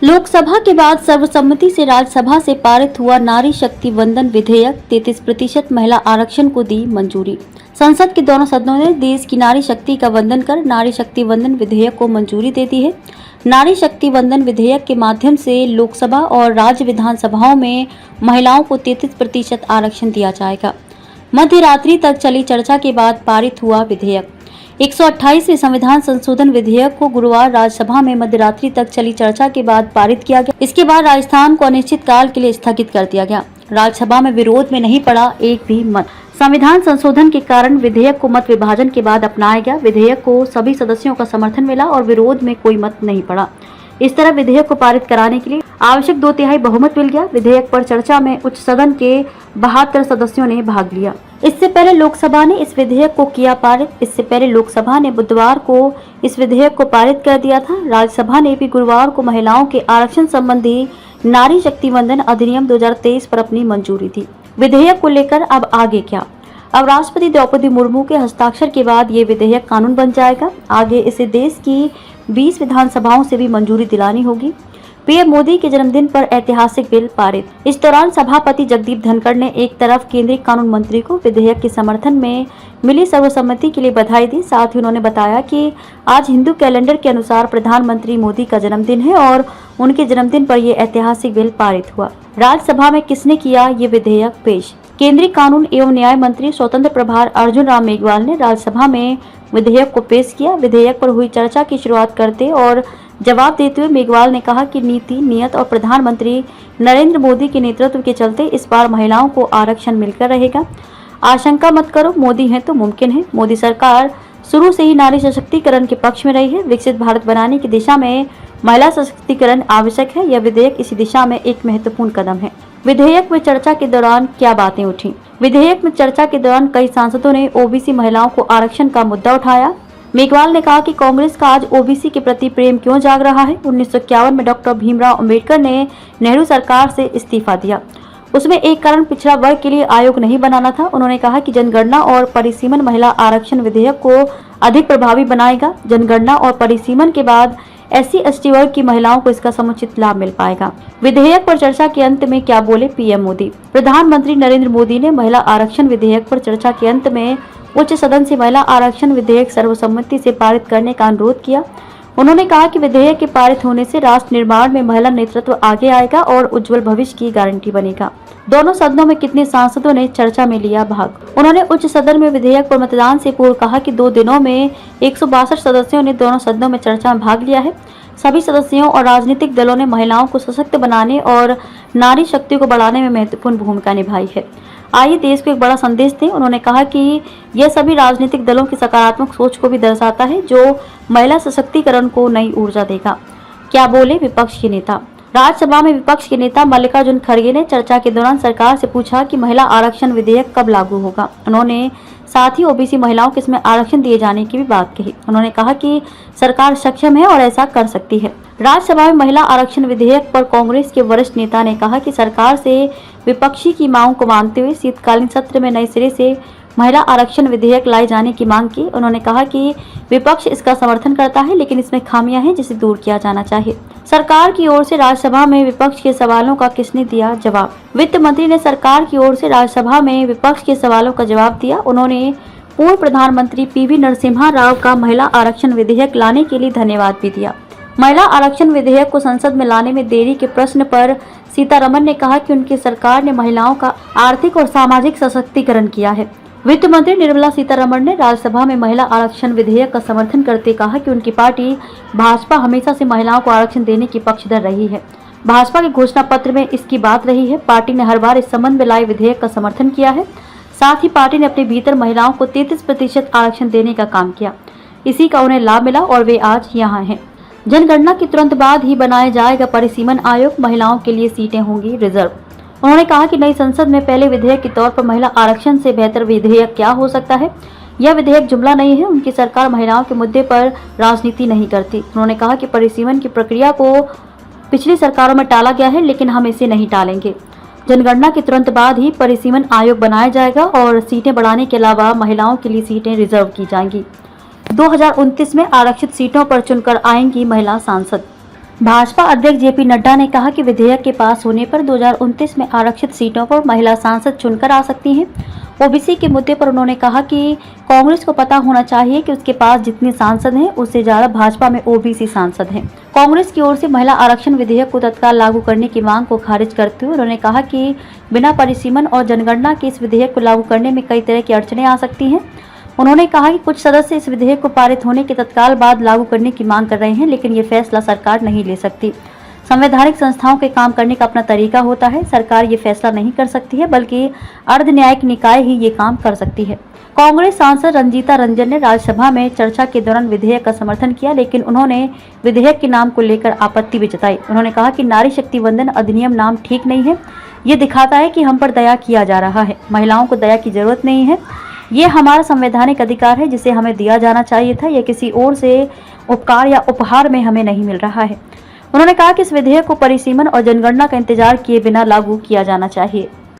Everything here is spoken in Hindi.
लोकसभा के बाद सर्वसम्मति से राज्यसभा से पारित हुआ नारी शक्ति वंदन विधेयक 33% महिला आरक्षण को दी मंजूरी। संसद के दोनों सदनों ने देश की नारी शक्ति का वंदन कर नारी शक्ति वंदन विधेयक को मंजूरी दे दी है। नारी शक्ति वंदन विधेयक के माध्यम से लोकसभा और राज्य विधानसभाओं में महिलाओं को 33% आरक्षण दिया जाएगा। मध्य रात्रि तक चली चर्चा के बाद पारित हुआ विधेयक। 128वें संविधान संशोधन विधेयक को गुरुवार राज्यसभा में मध्य रात्रि तक चली चर्चा के बाद पारित किया गया। इसके बाद राजस्थान को अनिश्चित काल के लिए स्थगित कर दिया गया। राज्यसभा में विरोध में नहीं पड़ा एक भी मत। संविधान संशोधन के कारण विधेयक को मत विभाजन के बाद अपनाया गया। विधेयक को सभी सदस्यों का समर्थन मिला और विरोध में कोई मत नहीं पड़ा। इस तरह विधेयक को पारित कराने के लिए आवश्यक 2/3 बहुमत मिल गया। विधेयक पर चर्चा में उच्च सदन के 72 सदस्यों ने भाग लिया। इससे पहले लोकसभा ने इस विधेयक को किया पारित। इससे पहले लोकसभा ने बुधवार को इस विधेयक को पारित कर दिया था। राज्यसभा ने भी गुरुवार को महिलाओं के आरक्षण संबंधी नारी शक्ति वंदन अधिनियम 2023 पर अपनी मंजूरी दी। विधेयक को लेकर अब आगे क्या? अब राष्ट्रपति द्रौपदी मुर्मू के हस्ताक्षर के बाद ये विधेयक कानून बन जाएगा। आगे इसे देश की 20 विधानसभाओं से भी मंजूरी दिलानी होगी। पीएम मोदी के जन्मदिन पर ऐतिहासिक बिल पारित। इस दौरान सभापति जगदीप धनखड़ ने एक तरफ केंद्रीय कानून मंत्री को विधेयक के समर्थन में मिली सर्वसम्मति के लिए बधाई दी। साथ ही उन्होंने बताया कि आज हिंदू कैलेंडर के अनुसार प्रधानमंत्री मोदी का जन्मदिन है और उनके जन्मदिन पर यह ऐतिहासिक बिल पारित हुआ। राज्यसभा में किसने किया ये विधेयक पेश? केंद्रीय कानून एवं न्याय मंत्री स्वतंत्र प्रभार अर्जुन राम मेघवाल ने राज्यसभा में विधेयक को पेश किया। विधेयक पर हुई चर्चा की शुरुआत करते और जवाब देते हुए मेघवाल ने कहा कि नीति, नियत और प्रधानमंत्री नरेंद्र मोदी के नेतृत्व के चलते इस बार महिलाओं को आरक्षण मिलकर रहेगा। आशंका मत करो, मोदी है तो मुमकिन है। मोदी सरकार शुरू से ही नारी सशक्तिकरण के पक्ष में रही है। विकसित भारत बनाने की दिशा में महिला सशक्तिकरण आवश्यक है। यह विधेयक इसी दिशा में एक महत्वपूर्ण कदम है। विधेयक में चर्चा के दौरान क्या बातें उठी? विधेयक में चर्चा के दौरान कई सांसदों ने ओबीसी महिलाओं को आरक्षण का मुद्दा उठाया। मेघवाल ने कहा कि कांग्रेस का आज ओबीसी के प्रति प्रेम क्यों जाग रहा है। 1951 में डॉक्टर भीमराव अंबेडकर ने नेहरू सरकार से इस्तीफा दिया। उसमें एक कारण पिछड़ा वर्ग के लिए आयोग नहीं बनाना था। उन्होंने कहा कि जनगणना और परिसीमन महिला आरक्षण विधेयक को अधिक प्रभावी बनाएगा। जनगणना और परिसीमन के बाद SC/ST वर्ग की महिलाओं को इसका समुचित लाभ मिल पाएगा। विधेयक पर चर्चा के अंत में क्या बोले पीएम मोदी? प्रधानमंत्री नरेंद्र मोदी ने महिला आरक्षण विधेयक पर चर्चा के अंत में उच्च सदन से महिला आरक्षण विधेयक सर्वसम्मति से पारित करने का अनुरोध किया। उन्होंने कहा कि विधेयक के पारित होने से राष्ट्र निर्माण में महिला नेतृत्व आगे आएगा और उज्जवल भविष्य की गारंटी बनेगा। दोनों सदनों में कितने सांसदों ने चर्चा में लिया भाग? उन्होंने उच्च सदन में विधेयक पर मतदान से पूर्व कहा कि 2 दिनों में 162 सदस्यों ने दोनों सदनों में चर्चा में भाग लिया है। सभी सदस्यों और राजनीतिक दलों ने महिलाओं को सशक्त बनाने और नारी शक्ति को बढ़ाने में महत्वपूर्ण भूमिका निभाई है। आइए देश को एक बड़ा संदेश दें। उन्होंने कहा कि यह सभी राजनीतिक दलों की सकारात्मक सोच को भी दर्शाता है जो महिला सशक्तिकरण को नई ऊर्जा देगा। क्या बोले विपक्ष के नेता? राज्यसभा में विपक्ष के नेता मल्लिकार्जुन खड़गे ने चर्चा के दौरान सरकार से पूछा कि महिला आरक्षण विधेयक कब लागू होगा। उन्होंने साथ ही ओबीसी महिलाओं को इसमें आरक्षण दिए जाने की भी बात कही। उन्होंने कहा कि सरकार सक्षम है और ऐसा कर सकती है। राज्यसभा में महिला आरक्षण विधेयक पर कांग्रेस के वरिष्ठ नेता ने कहा कि सरकार से विपक्षी की मांग को मानते हुए शीतकालीन सत्र में नए सिरे से महिला आरक्षण विधेयक लाए जाने की मांग की। उन्होंने कहा कि विपक्ष इसका समर्थन करता है लेकिन इसमें खामियां हैं जिसे दूर किया जाना चाहिए। सरकार की ओर से राज्यसभा में विपक्ष के सवालों का किसने दिया जवाब? वित्त मंत्री ने सरकार की ओर से राज्यसभा में विपक्ष के सवालों का जवाब दिया। उन्होंने पूर्व प्रधानमंत्री PV नरसिम्हा राव का महिला आरक्षण विधेयक लाने के लिए धन्यवाद भी दिया। महिला आरक्षण विधेयक को संसद में लाने में देरी के प्रश्न पर सीतारमण ने कहा कि उनकी सरकार ने महिलाओं का आर्थिक और सामाजिक सशक्तिकरण किया है। वित्त मंत्री निर्मला सीतारमण ने राज्यसभा में महिला आरक्षण विधेयक का समर्थन करते कहा कि उनकी पार्टी भाजपा हमेशा से महिलाओं को आरक्षण देने की पक्षधर रही है। भाजपा के घोषणा पत्र में इसकी बात रही है। पार्टी ने हर बार इस संबंध में लाए विधेयक का समर्थन किया है। साथ ही पार्टी ने अपने भीतर महिलाओं को 33% आरक्षण देने का काम किया। इसी का उन्हें लाभ मिला और वे आज यहाँ हैं। जनगणना के तुरंत बाद ही बनाया जाएगा परिसीमन आयोग। महिलाओं के लिए सीटें होंगी रिजर्व। उन्होंने कहा कि नई संसद में पहले विधेयक के तौर पर महिला आरक्षण से बेहतर विधेयक क्या हो सकता है। यह विधेयक जुमला नहीं है। उनकी सरकार महिलाओं के मुद्दे पर राजनीति नहीं करती। उन्होंने कहा कि परिसीमन की प्रक्रिया को पिछली सरकारों में टाला गया है लेकिन हम इसे नहीं टालेंगे। जनगणना के तुरंत बाद ही परिसीमन आयोग बनाया जाएगा और सीटें बढ़ाने के अलावा महिलाओं के लिए सीटें रिजर्व की जाएंगी। 2029 में आरक्षित सीटों पर चुनकर आएंगी महिला सांसद। भाजपा अध्यक्ष जेपी नड्डा ने कहा कि विधेयक के पास होने पर 2029 में आरक्षित सीटों पर महिला सांसद चुनकर आ सकती हैं। ओबीसी के मुद्दे पर उन्होंने कहा कि कांग्रेस को पता होना चाहिए कि उसके पास जितने सांसद हैं उससे ज्यादा भाजपा में ओबीसी सांसद हैं। कांग्रेस की ओर से महिला आरक्षण विधेयक को तत्काल लागू करने की मांग को खारिज करते हुए उन्होंने कहा कि बिना परिसीमन और जनगणना के इस विधेयक को लागू करने में कई तरह की अड़चनें आ सकती हैं। उन्होंने कहा कि कुछ सदस्य इस विधेयक को पारित होने के तत्काल बाद लागू करने की मांग कर रहे हैं, लेकिन ये फैसला सरकार नहीं ले सकती। संवैधानिक संस्थाओं के काम करने का अपना तरीका होता है। सरकार ये फैसला नहीं कर सकती है, बल्कि अर्ध न्यायिक निकाय ही ये काम कर सकती है। कांग्रेस सांसद रंजीता रंजन ने राज्यसभा में चर्चा के दौरान विधेयक का समर्थन किया, लेकिन उन्होंने विधेयक के नाम को लेकर आपत्ति भी जताई। उन्होंने कहा कि नारी शक्ति वंदन अधिनियम नाम ठीक नहीं है। ये दिखाता है कि हम पर दया किया जा रहा है। महिलाओं को दया की जरूरत नहीं है। ये हमारा संवैधानिक अधिकार है जिसे हमें दिया जाना चाहिए था। यह किसी और से उपकार या उपहार में हमें नहीं मिल रहा है। उन्होंने कहा कि इस विधेयक को परिसीमन और जनगणना का इंतजार किए बिना लागू किया जाना चाहिए।